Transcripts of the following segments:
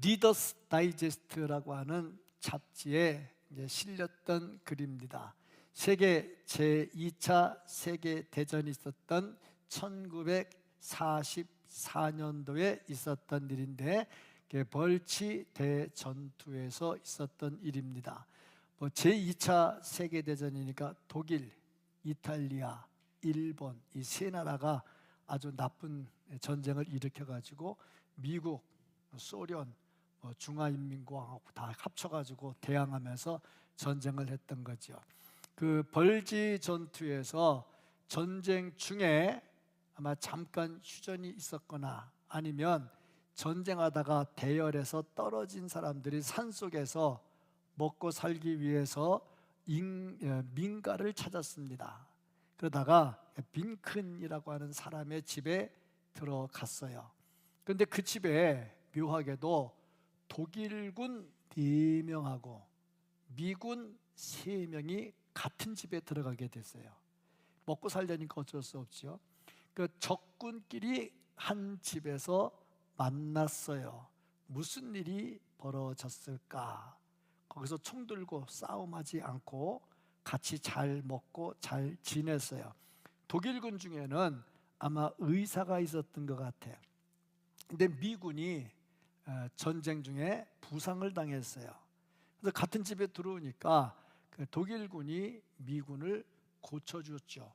리더스 다이제스트라고 하는 잡지에 이제 실렸던 글입니다. 세계 제2차 세계대전이 있었던 1944년도에 있었던 일인데, 벌치 대전투에서 있었던 일입니다. 제2차 세계대전이니까 독일, 이탈리아, 일본 이 세 나라가 아주 나쁜 전쟁을 일으켜가지고 미국, 소련, 중화인민공화국 다 합쳐가지고 대항하면서 전쟁을 했던 거죠. 그 벌지 전투에서 전쟁 중에 아마 잠깐 휴전이 있었거나 아니면 전쟁하다가 대열에서 떨어진 사람들이 산속에서 먹고 살기 위해서 민가를 찾았습니다. 그러다가 빈큰이라고 하는 사람의 집에 들어갔어요. 그런데 그 집에 묘하게도 독일군 4명하고 미군 3명이 같은 집에 들어가게 됐어요. 먹고 살려니까 어쩔 수 없죠. 그 적군끼리 한 집에서 만났어요. 무슨 일이 벌어졌을까? 거기서 총 들고 싸움하지 않고 같이 잘 먹고 잘 지냈어요. 독일군 중에는 아마 의사가 있었던 것 같아요. 근데 미군이 전쟁 중에 부상을 당했어요. 그래서 같은 집에 들어오니까 독일군이 미군을 고쳐줬죠.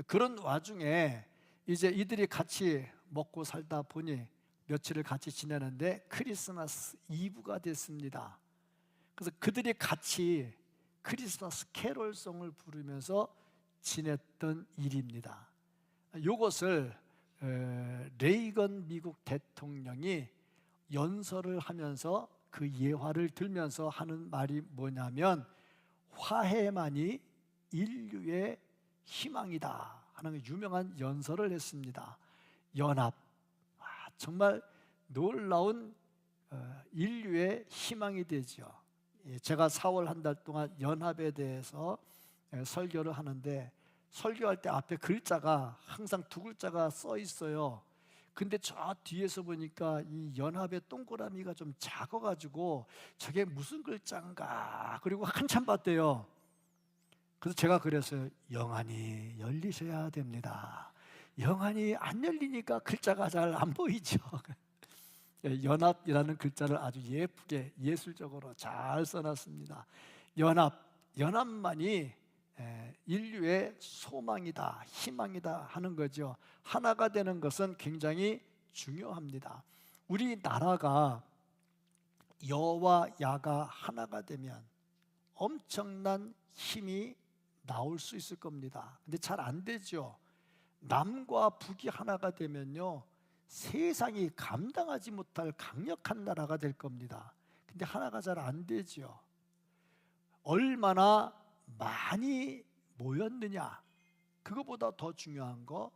그런 와중에 이제 이들이 같이 먹고 살다 보니 며칠을 같이 지내는데 크리스마스 이브가 됐습니다. 그래서 그들이 같이 크리스마스 캐롤송을 부르면서 지냈던 일입니다. 이것을 레이건 미국 대통령이 연설을 하면서 그 예화를 들면서 하는 말이 뭐냐면, 화해만이 인류의 희망이다 하는 유명한 연설을 했습니다. 연합, 정말 놀라운 인류의 희망이 되죠. 제가 4월 한 달 동안 연합에 대해서 설교를 하는데, 설교할 때 앞에 글자가 항상 2글자가 써 있어요. 근데 저 뒤에서 보니까 이 연합의 동그라미가 좀 작아가지고 저게 무슨 글자인가, 그리고 한참 봤대요. 그래서 제가 그랬어요. 영안이 열리셔야 됩니다. 영안이 안 열리니까 글자가 잘 안 보이죠. 연합이라는 글자를 아주 예쁘게 예술적으로 잘 써놨습니다. 연합만이 인류의 소망이다, 희망이다 하는 거죠. 하나가 되는 것은 굉장히 중요합니다. 우리나라가 여와 야가 하나가 되면 엄청난 힘이 나올 수 있을 겁니다. 근데 잘 안 되죠. 남과 북이 하나가 되면요, 세상이 감당하지 못할 강력한 나라가 될 겁니다. 근데 하나가 잘 안 되죠. 얼마나 많이 모였느냐, 그것보다 더 중요한 거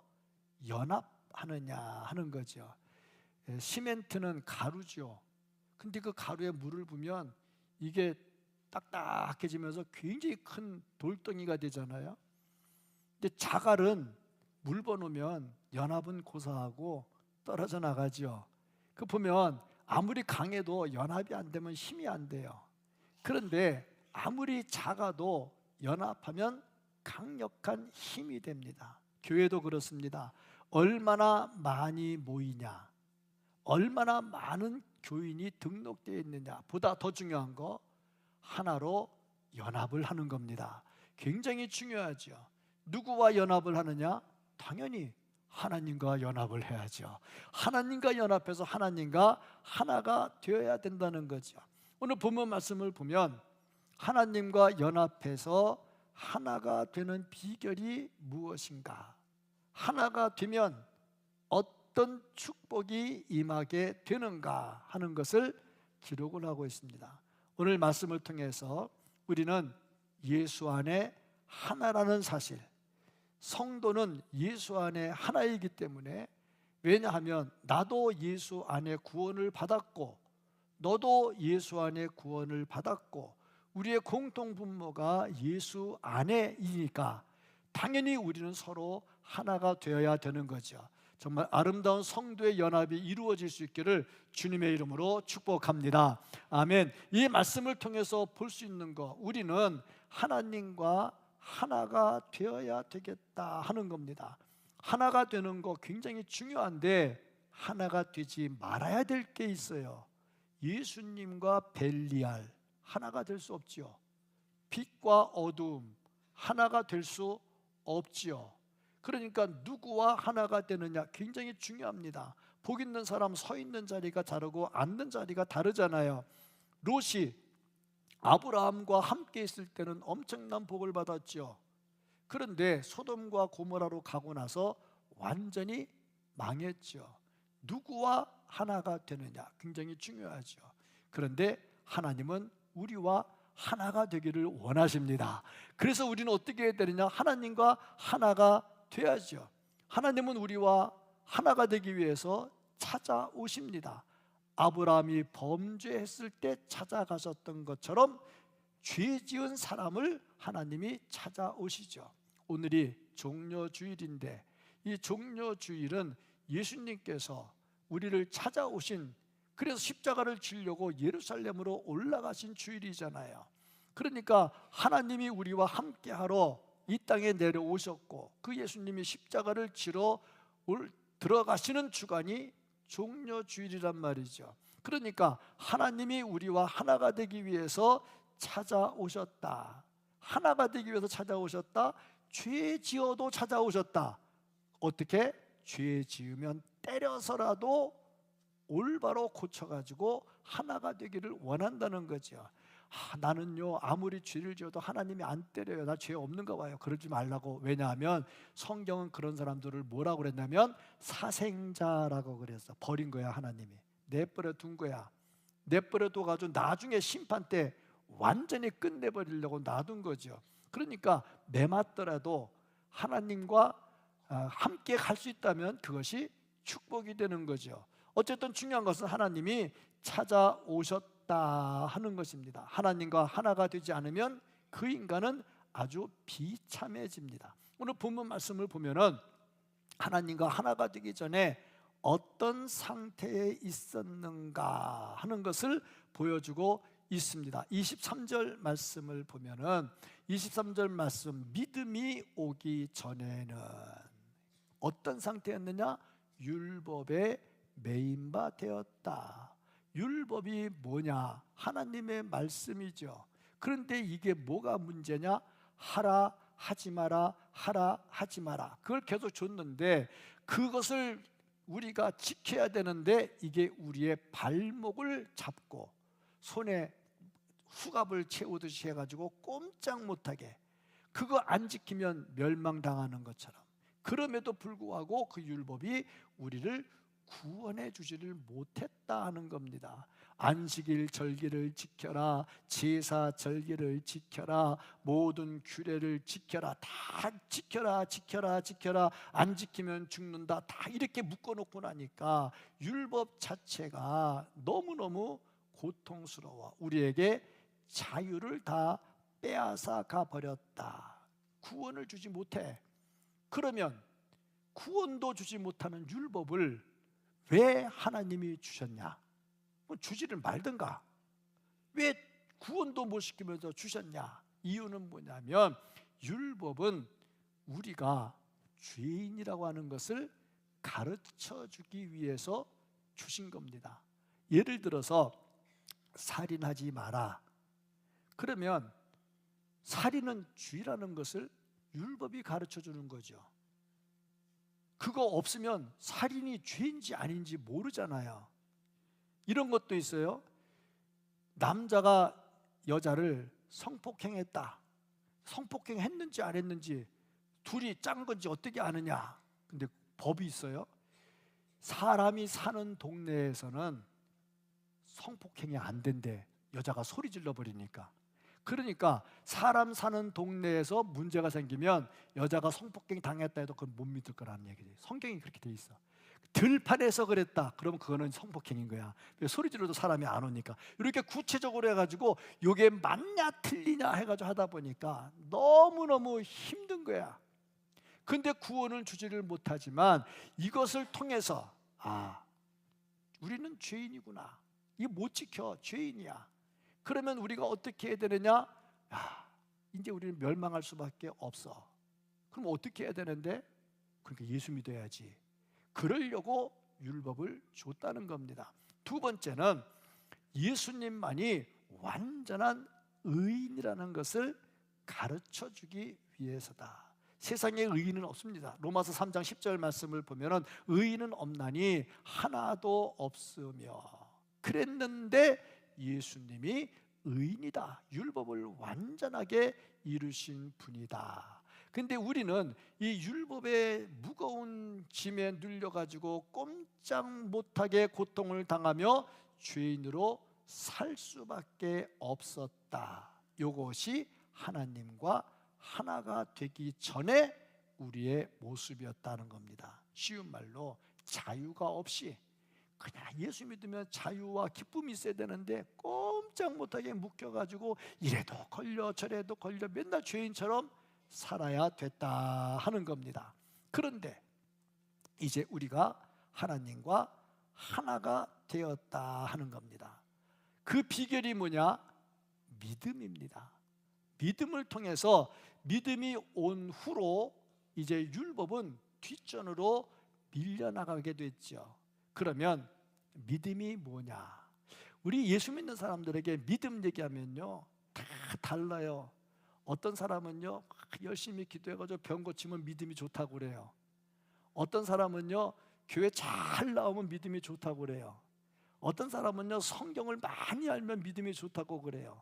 연합하느냐 하는 거죠. 시멘트는 가루죠. 근데 그 가루에 물을 부으면 이게 딱딱해지면서 굉장히 큰 돌덩이가 되잖아요. 근데 자갈은 물 부어놓으면 연합은 고사하고 떨어져 나가죠. 그 보면 아무리 강해도 연합이 안 되면 힘이 안 돼요. 그런데 아무리 작아도 연합하면 강력한 힘이 됩니다. 교회도 그렇습니다. 얼마나 많이 모이냐, 얼마나 많은 교인이 등록되어 있느냐 보다 더 중요한 거 하나로 연합을 하는 겁니다. 굉장히 중요하죠. 누구와 연합을 하느냐? 당연히 하나님과 연합을 해야죠. 하나님과 연합해서 하나님과 하나가 되어야 된다는 거죠. 오늘 본문 말씀을 보면 하나님과 연합해서 하나가 되는 비결이 무엇인가? 하나가 되면 어떤 축복이 임하게 되는가 하는 것을 기록을 하고 있습니다. 오늘 말씀을 통해서 우리는 예수 안에 하나라는 사실, 성도는 예수 안에 하나이기 때문에, 왜냐하면 나도 예수 안에 구원을 받았고 너도 예수 안에 구원을 받았고 우리의 공통 분모가 예수 안에이니까 당연히 우리는 서로 하나가 되어야 되는 거죠. 정말 아름다운 성도의 연합이 이루어질 수 있기를 주님의 이름으로 축복합니다. 아멘. 이 말씀을 통해서 볼 수 있는 거, 우리는 하나님과 하나가 되어야 되겠다 하는 겁니다. 하나가 되는 거 굉장히 중요한데 하나가 되지 말아야 될 게 있어요. 예수님과 벨리알 하나가 될 수 없지요. 빛과 어두움 하나가 될 수 없지요. 그러니까 누구와 하나가 되느냐 굉장히 중요합니다. 복 있는 사람 서 있는 자리가 다르고 앉는 자리가 다르잖아요. 롯이 아브라함과 함께 있을 때는 엄청난 복을 받았죠. 그런데 소돔과 고모라로 가고 나서 완전히 망했죠. 누구와 하나가 되느냐 굉장히 중요하죠. 그런데 하나님은 우리와 하나가 되기를 원하십니다. 그래서 우리는 어떻게 해야 되느냐? 하나님과 하나가 돼야죠. 하나님은 우리와 하나가 되기 위해서 찾아오십니다. 아브라함이 범죄했을 때 찾아가셨던 것처럼 죄 지은 사람을 하나님이 찾아오시죠. 오늘이 종려주일인데 이 종려주일은 예수님께서 우리를 찾아오신, 그래서 십자가를 지려고 예루살렘으로 올라가신 주일이잖아요. 그러니까 하나님이 우리와 함께하러 이 땅에 내려오셨고 그 예수님이 십자가를 지러 들어가시는 주간이 종려주일이란 말이죠. 그러니까 하나님이 우리와 하나가 되기 위해서 찾아오셨다. 하나가 되기 위해서 찾아오셨다. 죄 지어도 찾아오셨다. 어떻게? 죄 지으면 때려서라도 올바로 고쳐가지고 하나가 되기를 원한다는 거죠. 나는요 아무리 죄를 지어도 하나님이 안 때려요. 나 죄 없는가 봐요. 그러지 말라고. 왜냐하면 성경은 그런 사람들을 뭐라고 그랬냐면 사생자라고 그랬어. 버린 거야. 하나님이 내버려 둔 거야. 내버려 둬가지고 나중에 심판 때 완전히 끝내버리려고 놔둔 거죠. 그러니까 매 맞더라도 하나님과 함께 갈 수 있다면 그것이 축복이 되는 거죠. 어쨌든 중요한 것은 하나님이 찾아오셨다 하는 것입니다. 하나님과 하나가 되지 않으면 그 인간은 아주 비참해집니다. 오늘 본문 말씀을 보면은 하나님과 하나가 되기 전에 어떤 상태에 있었는가 하는 것을 보여주고 있습니다. 23절 말씀을 보면은 23절 말씀, 믿음이 오기 전에는 어떤 상태였느냐? 율법에 매인바 되었다. 율법이 뭐냐? 하나님의 말씀이죠. 그런데 이게 뭐가 문제냐? 하라 하지 마라, 하라 하지 마라. 그걸 계속 줬는데 그것을 우리가 지켜야 되는데 이게 우리의 발목을 잡고 손에 후갑을 채우듯이 해가지고 꼼짝 못하게, 그거 안 지키면 멸망당하는 것처럼, 그럼에도 불구하고 그 율법이 우리를 구원해 주지를 못했다 하는 겁니다. 안식일 절기를 지켜라, 제사 절기를 지켜라, 모든 규례를 지켜라, 다 지켜라 지켜라 지켜라, 안 지키면 죽는다, 다 이렇게 묶어놓고 나니까 율법 자체가 너무너무 고통스러워 우리에게 자유를 다 빼앗아 가버렸다. 구원을 주지 못해. 그러면 구원도 주지 못하는 율법을 왜 하나님이 주셨냐? 주지를 말든가. 왜 구원도 못 시키면서 주셨냐? 이유는 뭐냐면 율법은 우리가 죄인이라고 하는 것을 가르쳐 주기 위해서 주신 겁니다. 예를 들어서 살인하지 마라. 그러면 살인은 죄라는 것을 율법이 가르쳐 주는 거죠. 그거 없으면 살인이 죄인지 아닌지 모르잖아요. 이런 것도 있어요. 남자가 여자를 성폭행했다. 성폭행했는지 안 했는지 둘이 짠 건지 어떻게 아느냐. 근데 법이 있어요. 사람이 사는 동네에서는 성폭행이 안 된대. 여자가 소리 질러 버리니까. 그러니까 사람 사는 동네에서 문제가 생기면 여자가 성폭행 당했다 해도 그건 못 믿을 거라는 얘기지. 성경이 그렇게 돼 있어. 들판에서 그랬다. 그러면 그거는 성폭행인 거야. 소리 질러도 사람이 안 오니까. 이렇게 구체적으로 해가지고 이게 맞냐 틀리냐 해가지고 하다 보니까 너무너무 힘든 거야. 근데 구원을 주지를 못하지만 이것을 통해서 우리는 죄인이구나, 이거 못 지켜, 죄인이야. 그러면 우리가 어떻게 해야 되느냐? 이제 우리는 멸망할 수밖에 없어. 그럼 어떻게 해야 되는데? 그러니까 예수 믿어야지. 그러려고 율법을 줬다는 겁니다. 두 번째는 예수님만이 완전한 의인이라는 것을 가르쳐 주기 위해서다. 세상에 의인은 없습니다. 로마서 3장 10절 말씀을 보면 의인은 없나니 하나도 없으며, 그랬는데 예수님이 의인이다, 율법을 완전하게 이루신 분이다. 근데 우리는 이 율법의 무거운 짐에 눌려가지고 꼼짝 못하게 고통을 당하며 죄인으로 살 수밖에 없었다. 이것이 하나님과 하나가 되기 전에 우리의 모습이었다는 겁니다. 쉬운 말로 자유가 없이 그냥 예수 믿으면 자유와 기쁨이 있어야 되는데 꼼짝 못하게 묶여가지고 이래도 걸려 저래도 걸려 맨날 죄인처럼 살아야 됐다 하는 겁니다. 그런데 이제 우리가 하나님과 하나가 되었다 하는 겁니다. 그 비결이 뭐냐? 믿음입니다. 믿음을 통해서, 믿음이 온 후로 이제 율법은 뒷전으로 밀려나가게 됐죠. 그러면 믿음이 뭐냐? 우리 예수 믿는 사람들에게 믿음 얘기하면요 다 달라요. 어떤 사람은요 열심히 기도해가지고 병 고치면 믿음이 좋다고 그래요. 어떤 사람은요 교회 잘 나오면 믿음이 좋다고 그래요. 어떤 사람은요 성경을 많이 알면 믿음이 좋다고 그래요.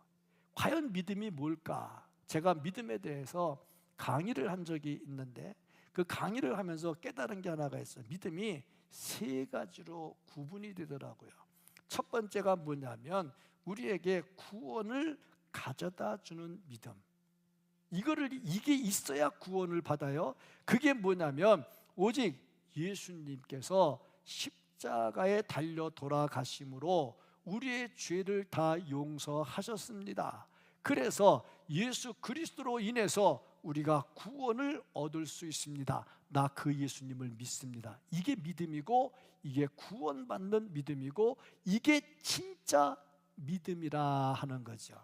과연 믿음이 뭘까? 제가 믿음에 대해서 강의를 한 적이 있는데 그 강의를 하면서 깨달은 게 하나가 있어요. 믿음이 세 가지로 구분이 되더라고요. 첫 번째가 뭐냐면 우리에게 구원을 가져다 주는 믿음. 이게 있어야 구원을 받아요. 그게 뭐냐면 오직 예수님께서 십자가에 달려 돌아가심으로 우리의 죄를 다 용서하셨습니다. 그래서 예수 그리스도로 인해서 우리가 구원을 얻을 수 있습니다. 나 그 예수님을 믿습니다. 이게 믿음이고, 이게 구원받는 믿음이고, 이게 진짜 믿음이라 하는 거죠.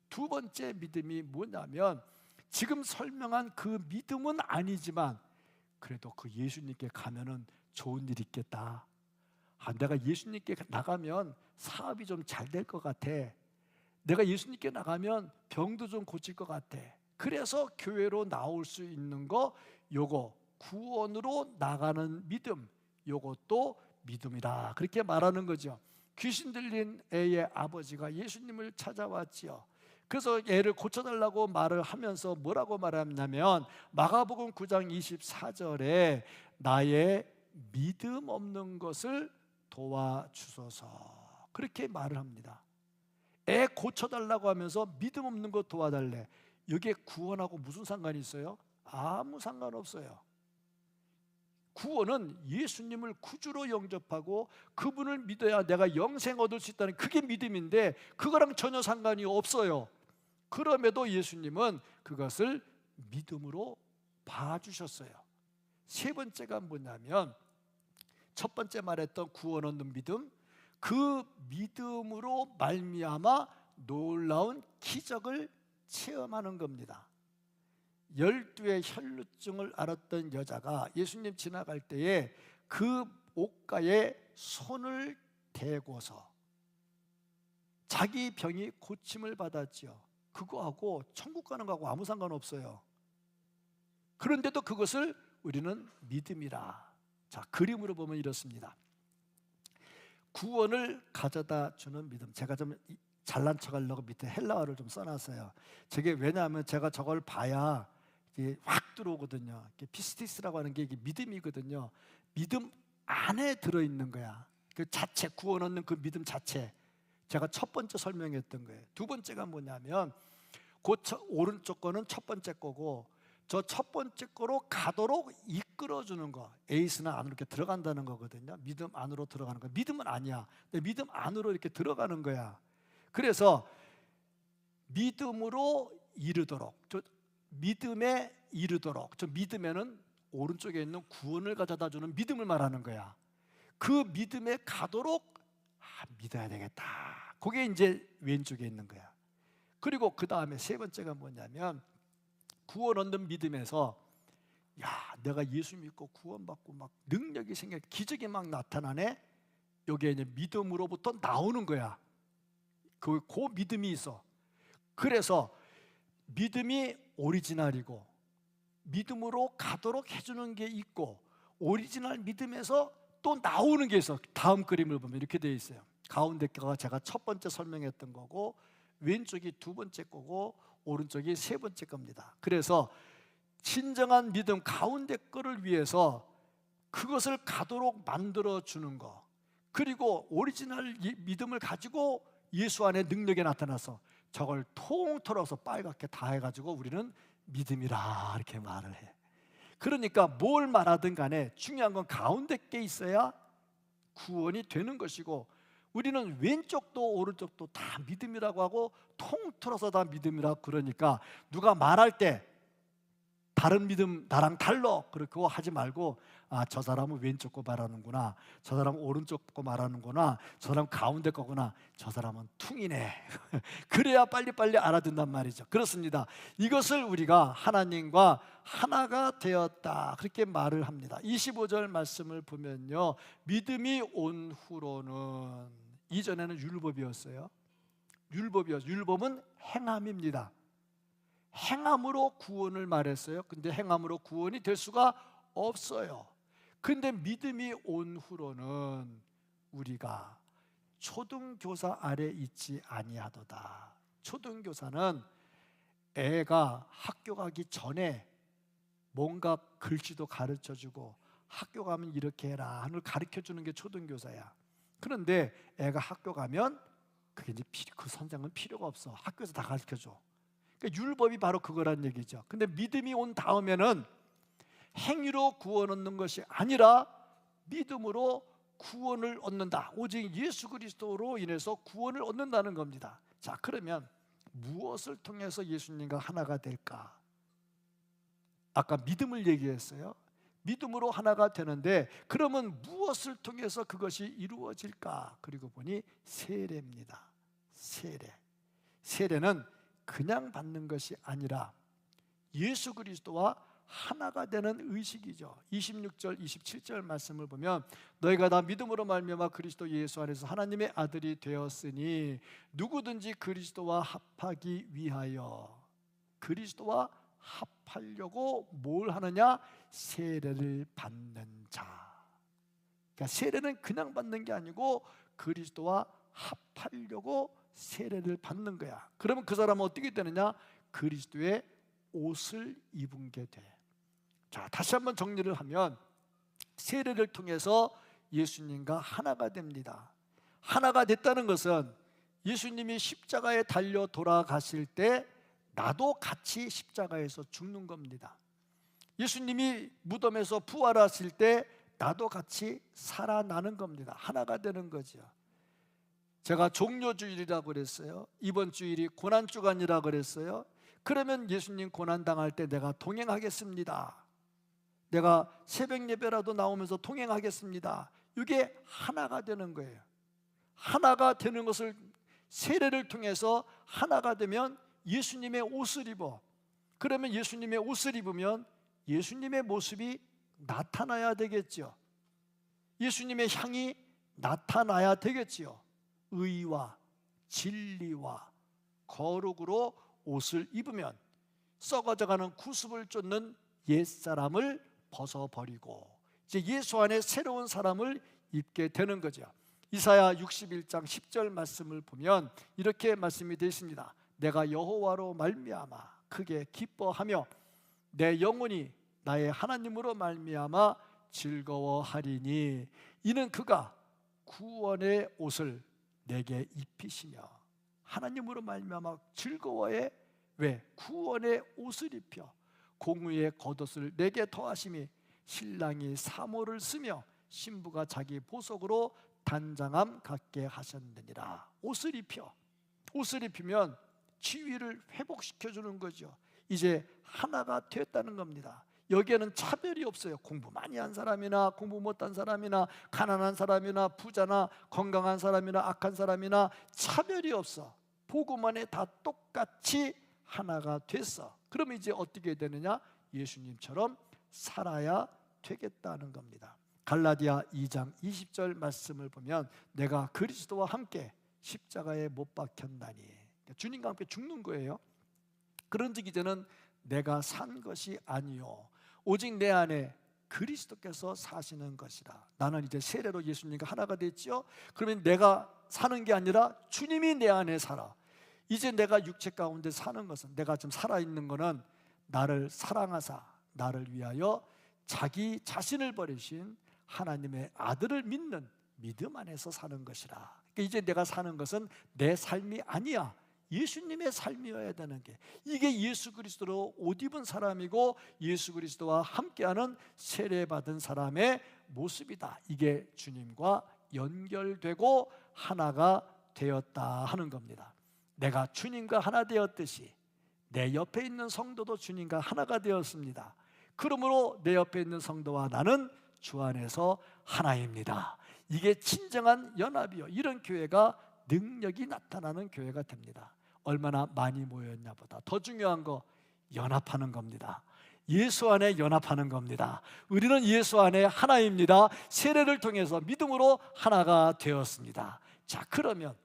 두 번째 믿음이 뭐냐면 지금 설명한 그 믿음은 아니지만 그래도 그 예수님께 가면은 좋은 일이 있겠다. 내가 예수님께 나가면 사업이 좀 잘 될 것 같아. 내가 예수님께 나가면 병도 좀 고칠 것 같아. 그래서 교회로 나올 수 있는 거, 요거 구원으로 나가는 믿음, 요것도 믿음이다. 그렇게 말하는 거죠. 귀신 들린 애의 아버지가 예수님을 찾아왔지요. 그래서 애를 고쳐달라고 말을 하면서 뭐라고 말하냐면 마가복음 9장 24절에 나의 믿음 없는 것을 도와주소서, 그렇게 말을 합니다. 애 고쳐달라고 하면서 믿음 없는 거 도와달래. 여기에 구원하고 무슨 상관이 있어요? 아무 상관없어요. 구원은 예수님을 구주로 영접하고 그분을 믿어야 내가 영생 얻을 수 있다는, 그게 믿음인데 그거랑 전혀 상관이 없어요. 그럼에도 예수님은 그것을 믿음으로 봐주셨어요. 세 번째가 뭐냐면 첫 번째 말했던 구원 얻는 믿음, 그 믿음으로 말미암아 놀라운 기적을 체험하는 겁니다. 12의 혈루증을 앓았던 여자가 예수님 지나갈 때에 그 옷가에 손을 대고서 자기 병이 고침을 받았지요. 그거하고 천국 가는 거하고 아무 상관없어요. 그런데도 그것을 우리는 믿음이라. 자, 그림으로 보면 이렇습니다. 구원을 가져다 주는 믿음. 제가 좀 잘난 척 하려고 밑에 헬라어를 좀 써놨어요. 저게 왜냐하면 제가 저걸 봐야 이게 확 들어오거든요. 피스티스라고 하는 게 이게 믿음이거든요. 믿음 안에 들어있는 거야. 그 자체, 구원 얻는 그 믿음 자체. 제가 첫 번째 설명했던 거예요. 두 번째가 뭐냐면 그 오른쪽 거는 첫 번째 거고 저 첫 번째 거로 가도록 이끌어주는 거. 에이스는 안으로 이렇게 들어간다는 거거든요. 믿음 안으로 들어가는 거. 믿음은 아니야. 근데 믿음 안으로 이렇게 들어가는 거야. 그래서 믿음으로 이르도록, 저 믿음에 이르도록, 저 믿음에는 오른쪽에 있는 구원을 가져다 주는 믿음을 말하는 거야. 그 믿음에 가도록 믿어야 되겠다. 그게 이제 왼쪽에 있는 거야. 그리고 그 다음에 세 번째가 뭐냐면, 구원 얻는 믿음에서 내가 예수 믿고 구원받고 막 능력이 생겨 기적이 막 나타나네. 여기에 이제 믿음으로부터 나오는 거야. 그 믿음이 있어. 그래서 믿음이 오리지널이고 믿음으로 가도록 해주는 게 있고, 오리지널 믿음에서 또 나오는 게 있어. 다음 그림을 보면 이렇게 되어 있어요. 가운데 거가 제가 첫 번째 설명했던 거고, 왼쪽이 두 번째 거고, 오른쪽이 세 번째 겁니다. 그래서 진정한 믿음 가운데 거를 위해서 그것을 가도록 만들어 주는 거, 그리고 오리지널 믿음을 가지고 예수 안에 능력이 나타나서 저걸 통틀어서 빨갛게 다 해가지고 우리는 믿음이라 이렇게 말을 해. 그러니까 뭘 말하든 간에 중요한 건 가운데 게 있어야 구원이 되는 것이고, 우리는 왼쪽도 오른쪽도 다 믿음이라고 하고 통틀어서 다 믿음이라고 그러니까 누가 말할 때 다른 믿음 나랑 달라 그렇게 하지 말고, 저 사람은 왼쪽 거 말하는구나, 저 사람은 오른쪽 거 말하는구나, 저 사람은 가운데 거구나, 저 사람은 퉁이네. 그래야 빨리빨리 알아듣는단 말이죠. 그렇습니다. 이것을 우리가 하나님과 하나가 되었다 그렇게 말을 합니다. 25절 말씀을 보면요, 믿음이 온 후로는, 이전에는 율법이었어요. 율법은 행함입니다. 행함으로 구원을 말했어요. 근데 행함으로 구원이 될 수가 없어요. 근데 믿음이 온 후로는 우리가 초등교사 아래 있지 아니하도다. 초등교사는 애가 학교 가기 전에 뭔가 글씨도 가르쳐주고 학교 가면 이렇게 해라 하는 걸 가르쳐주는 게 초등교사야. 그런데 애가 학교 가면 그게 이제 그 선생은 필요가 없어. 학교에서 다 가르쳐줘. 그러니까 율법이 바로 그거란 얘기죠. 근데 믿음이 온 다음에는 행위로 구원 얻는 것이 아니라 믿음으로 구원을 얻는다. 오직 예수 그리스도로 인해서 구원을 얻는다는 겁니다. 자, 그러면 무엇을 통해서 예수님과 하나가 될까? 아까 믿음을 얘기했어요. 믿음으로 하나가 되는데, 그러면 무엇을 통해서 그것이 이루어질까? 그리고 보니 세례입니다. 세례는 그냥 받는 것이 아니라 예수 그리스도와 하나가 되는 의식이죠. 26절, 27절 말씀을 보면, 너희가 다 믿음으로 말미암아 그리스도 예수 안에서 하나님의 아들이 되었으니 누구든지 그리스도와 합하기 위하여, 그리스도와 합하려고 뭘 하느냐? 세례를 받는 자. 그러니까 세례는 그냥 받는 게 아니고 그리스도와 합하려고 세례를 받는 거야. 그러면 그 사람은 어떻게 되느냐? 그리스도의 옷을 입은 게 돼. 자, 다시 한번 정리를 하면, 세례를 통해서 예수님과 하나가 됩니다. 하나가 됐다는 것은 예수님이 십자가에 달려 돌아가실 때 나도 같이 십자가에서 죽는 겁니다. 예수님이 무덤에서 부활하실 때 나도 같이 살아나는 겁니다. 하나가 되는 거죠. 제가 종료주일이라고 그랬어요. 이번 주일이 고난주간이라고 그랬어요. 그러면 예수님 고난당할 때 내가 동행하겠습니다. 내가 새벽 예배라도 나오면서 동행하겠습니다. 이게 하나가 되는 거예요. 하나가 되는 것을, 세례를 통해서 하나가 되면 예수님의 옷을 입어. 그러면 예수님의 옷을 입으면 예수님의 모습이 나타나야 되겠죠. 예수님의 향이 나타나야 되겠지요. 의와 진리와 거룩으로 옷을 입으면 썩어져가는 구습을 쫓는 옛사람을 벗어버리고 이제 예수 안에 새로운 사람을 입게 되는 거죠. 이사야 61장 10절 말씀을 보면 이렇게 말씀이 되어 있습니다. 내가 여호와로 말미암아 크게 기뻐하며 내 영혼이 나의 하나님으로 말미암아 즐거워하리니 이는 그가 구원의 옷을 내게 입히시며. 하나님으로 말미암아 즐거워해. 왜? 구원의 옷을 입혀 공의의 겉옷을 내게 더하심이 신랑이 사모를 쓰며 신부가 자기 보석으로 단장함 갖게 하셨느니라. 옷을 입혀. 옷을 입히면 지위를 회복시켜 주는 거죠. 이제 하나가 되었다는 겁니다. 여기에는 차별이 없어요. 공부 많이 한 사람이나 공부 못한 사람이나 가난한 사람이나 부자나 건강한 사람이나 악한 사람이나 차별이 없어. 복음 안에 다 똑같이 하나가 됐어. 그러면 이제 어떻게 되느냐? 예수님처럼 살아야 되겠다는 겁니다. 갈라디아 2장 20절 말씀을 보면 내가 그리스도와 함께 십자가에 못 박혔나니, 주님과 함께 죽는 거예요. 그런즉 이제는 내가 산 것이 아니요 오직 내 안에 그리스도께서 사시는 것이라. 나는 이제 세례로 예수님과 하나가 됐죠. 그러면 내가 사는 게 아니라 주님이 내 안에 살아. 이제 내가 육체 가운데 사는 것은, 내가 지금 살아있는 것은 나를 사랑하사 나를 위하여 자기 자신을 버리신 하나님의 아들을 믿는 믿음 안에서 사는 것이라. 그러니까 이제 내가 사는 것은 내 삶이 아니야. 예수님의 삶이어야 되는 게, 이게 예수 그리스도로 옷 입은 사람이고 예수 그리스도와 함께하는 세례받은 사람의 모습이다. 이게 주님과 연결되고 하나가 되었다 하는 겁니다. 내가 주님과 하나 되었듯이 내 옆에 있는 성도도 주님과 하나가 되었습니다. 그러므로 내 옆에 있는 성도와 나는 주 안에서 하나입니다. 이게 진정한 연합이요. 이런 교회가 능력이 나타나는 교회가 됩니다. 얼마나 많이 모였냐 보다 더 중요한 거 연합하는 겁니다. 예수 안에 연합하는 겁니다. 우리는 예수 안에 하나입니다. 세례를 통해서 믿음으로 하나가 되었습니다. 자, 그러면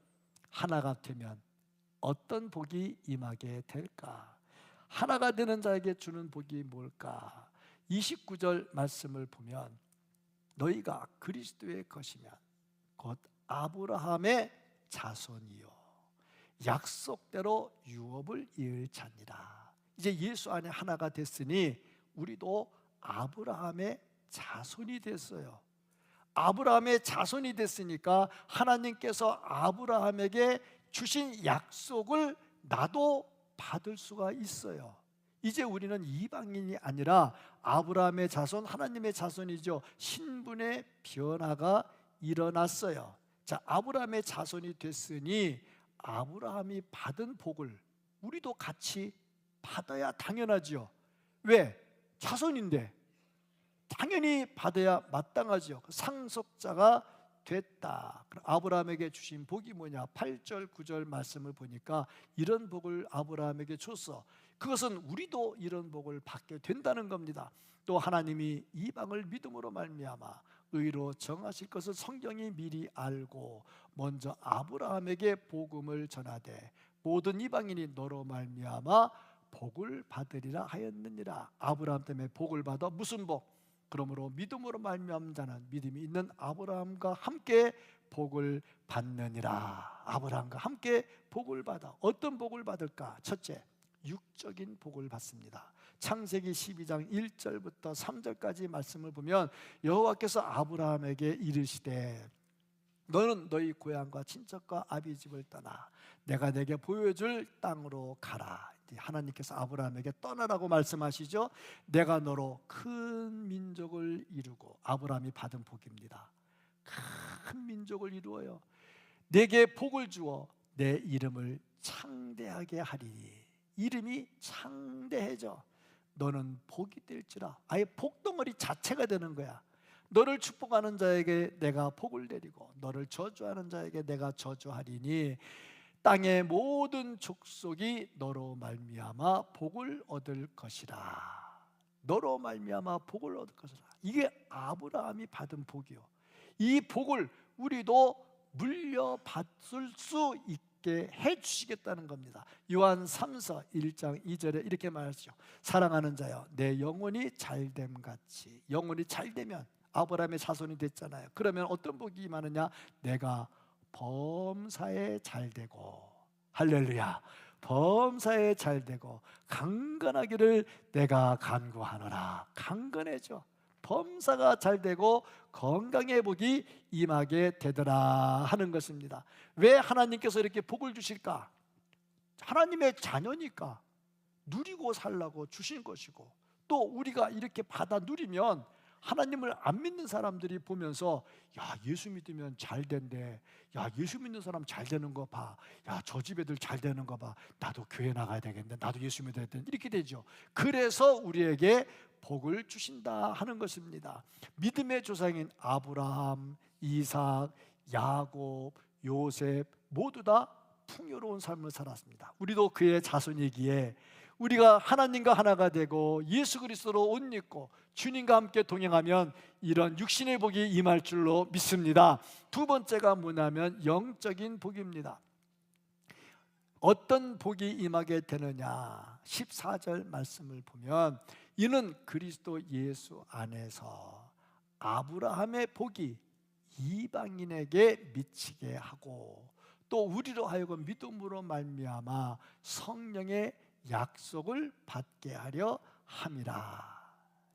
하나가 되면 어떤 복이 임하게 될까? 하나가 되는 자에게 주는 복이 뭘까? 29절 말씀을 보면 너희가 그리스도의 것이면 곧 아브라함의 자손이요 약속대로 유업을 이을 자니라. 이제 예수 안에 하나가 됐으니 우리도 아브라함의 자손이 됐어요. 아브라함의 자손이 됐으니까 하나님께서 아브라함에게 주신 약속을 나도 받을 수가 있어요. 이제 우리는 이방인이 아니라 아브라함의 자손, 하나님의 자손이죠. 신분의 변화가 일어났어요. 자, 아브라함의 자손이 됐으니 아브라함이 받은 복을 우리도 같이 받아야 당연하죠. 왜? 자손인데 당연히 받아야 마땅하죠. 상속자가 됐다. 아브라함에게 주신 복이 뭐냐? 8절 9절 말씀을 보니까 이런 복을 아브라함에게 줬어. 그것은 우리도 이런 복을 받게 된다는 겁니다. 또 하나님이 이방을 믿음으로 말미암아 의로 정하실 것을 성경이 미리 알고 먼저 아브라함에게 복음을 전하되 모든 이방인이 너로 말미암아 복을 받으리라 하였느니라. 아브라함 때문에 복을 받아 무슨 복? 그러므로 믿음으로 말미암은 자는 믿음이 있는 아브라함과 함께 복을 받느니라. 아브라함과 함께 복을 받아. 어떤 복을 받을까? 첫째, 육적인 복을 받습니다. 창세기 12장 1절부터 3절까지 말씀을 보면 여호와께서 아브라함에게 이르시되 너는 너희 고향과 친척과 아비 집을 떠나 내가 내게 보여줄 땅으로 가라. 하나님께서 아브라함에게 떠나라고 말씀하시죠. 내가 너로 큰 민족을 이루고, 아브라함이 받은 복입니다. 큰 민족을 이루어요. 내게 복을 주어 내 이름을 창대하게 하리니. 이름이 창대해져. 너는 복이 될지라. 아예 복덩어리 자체가 되는 거야. 너를 축복하는 자에게 내가 복을 내리고 너를 저주하는 자에게 내가 저주하리니 땅의 모든 족속이 너로 말미암아 복을 얻을 것이라. 너로 말미암아 복을 얻을 것이라. 이게 아브라함이 받은 복이요. 이 복을 우리도 물려받을 수 있게 해주시겠다는 겁니다. 요한 3서 1장 2절에 이렇게 말하시죠. 사랑하는 자여 내 영혼이 잘됨 같이. 영혼이 잘되면 아브라함의 자손이 됐잖아요. 그러면 어떤 복이 임하느냐? 내가 범사에 잘되고, 할렐루야, 범사에 잘되고 강건하기를 내가 간구하노라. 강건해져. 범사가 잘되고 건강의 복이 임하게 되더라 하는 것입니다. 왜 하나님께서 이렇게 복을 주실까? 하나님의 자녀니까 누리고 살라고 주신 것이고, 또 우리가 이렇게 받아 누리면 하나님을 안 믿는 사람들이 보면서 야, 예수 믿으면 잘 된대. 야, 예수 믿는 사람 잘 되는 거 봐. 야, 저 집 애들 잘 되는 거 봐. 나도 교회 나가야 되겠네. 나도 예수 믿어야 되는데. 이렇게 되죠. 그래서 우리에게 복을 주신다 하는 것입니다. 믿음의 조상인 아브라함, 이삭, 야곱, 요셉 모두 다 풍요로운 삶을 살았습니다. 우리도 그의 자손이기에 우리가 하나님과 하나가 되고 예수 그리스도로 옷 입고 주님과 함께 동행하면 이런 육신의 복이 임할 줄로 믿습니다. 두 번째가 뭐냐면 영적인 복입니다. 어떤 복이 임하게 되느냐, 14절 말씀을 보면 이는 그리스도 예수 안에서 아브라함의 복이 이방인에게 미치게 하고 또 우리로 하여금 믿음으로 말미암아 성령의 약속을 받게 하려 함이라.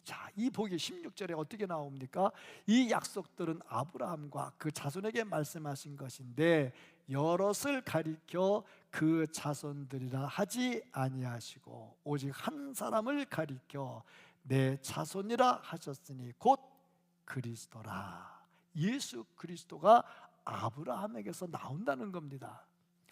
자, 이 복이 16절에 어떻게 나옵니까? 이 약속들은 아브라함과 그 자손에게 말씀하신 것인데 여럿을 가리켜 그 자손들이라 하지 아니하시고 오직 한 사람을 가리켜 내 자손이라 하셨으니 곧 그리스도라. 예수 그리스도가 아브라함에게서 나온다는 겁니다.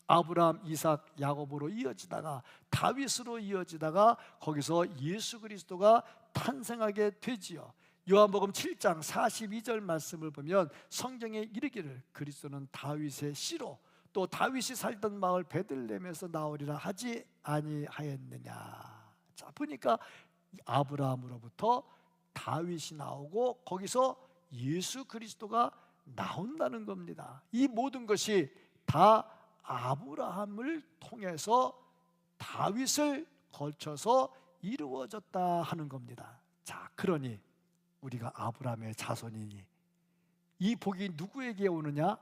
아브라함, 이삭, 야곱으로 이어지다가 다윗으로 이어지다가 거기서 예수 그리스도가 탄생하게 되지요. 요한복음 7장 42절 말씀을 보면 성경에 이르기를 그리스도는 다윗의 씨로 또 다윗이 살던 마을 베들레헴에서 나오리라 하지 아니하였느냐. 자, 보니까 아브라함으로부터 다윗이 나오고 거기서 예수 그리스도가 나온다는 겁니다. 이 모든 것이 다 아브라함을 통해서 다윗을 거쳐서 이루어졌다 하는 겁니다. 자, 그러니 우리가 아브라함의 자손이니 이 복이 누구에게 오느냐?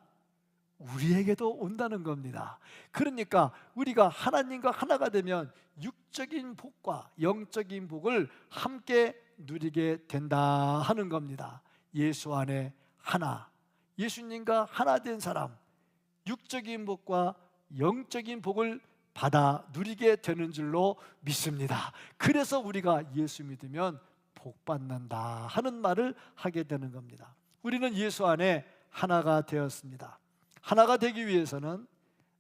우리에게도 온다는 겁니다. 그러니까 우리가 하나님과 하나가 되면 육적인 복과 영적인 복을 함께 누리게 된다 하는 겁니다. 예수 안에 하나, 예수님과 하나 된 사람, 육적인 복과 영적인 복을 받아 누리게 되는 줄로 믿습니다. 그래서 우리가 예수 믿으면 복 받는다 하는 말을 하게 되는 겁니다. 우리는 예수 안에 하나가 되었습니다. 하나가 되기 위해서는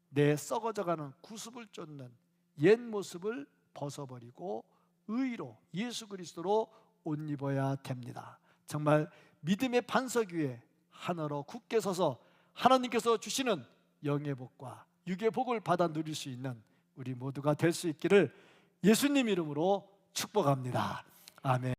내 썩어져가는 구습을 쫓는 옛 모습을 벗어버리고 의로 예수 그리스도로 옷 입어야 됩니다. 정말 믿음의 반석 위에 하나로 굳게 서서 하나님께서 주시는 영의 복과 육의 복을 받아 누릴 수 있는 우리 모두가 될 수 있기를 예수님 이름으로 축복합니다. 아멘.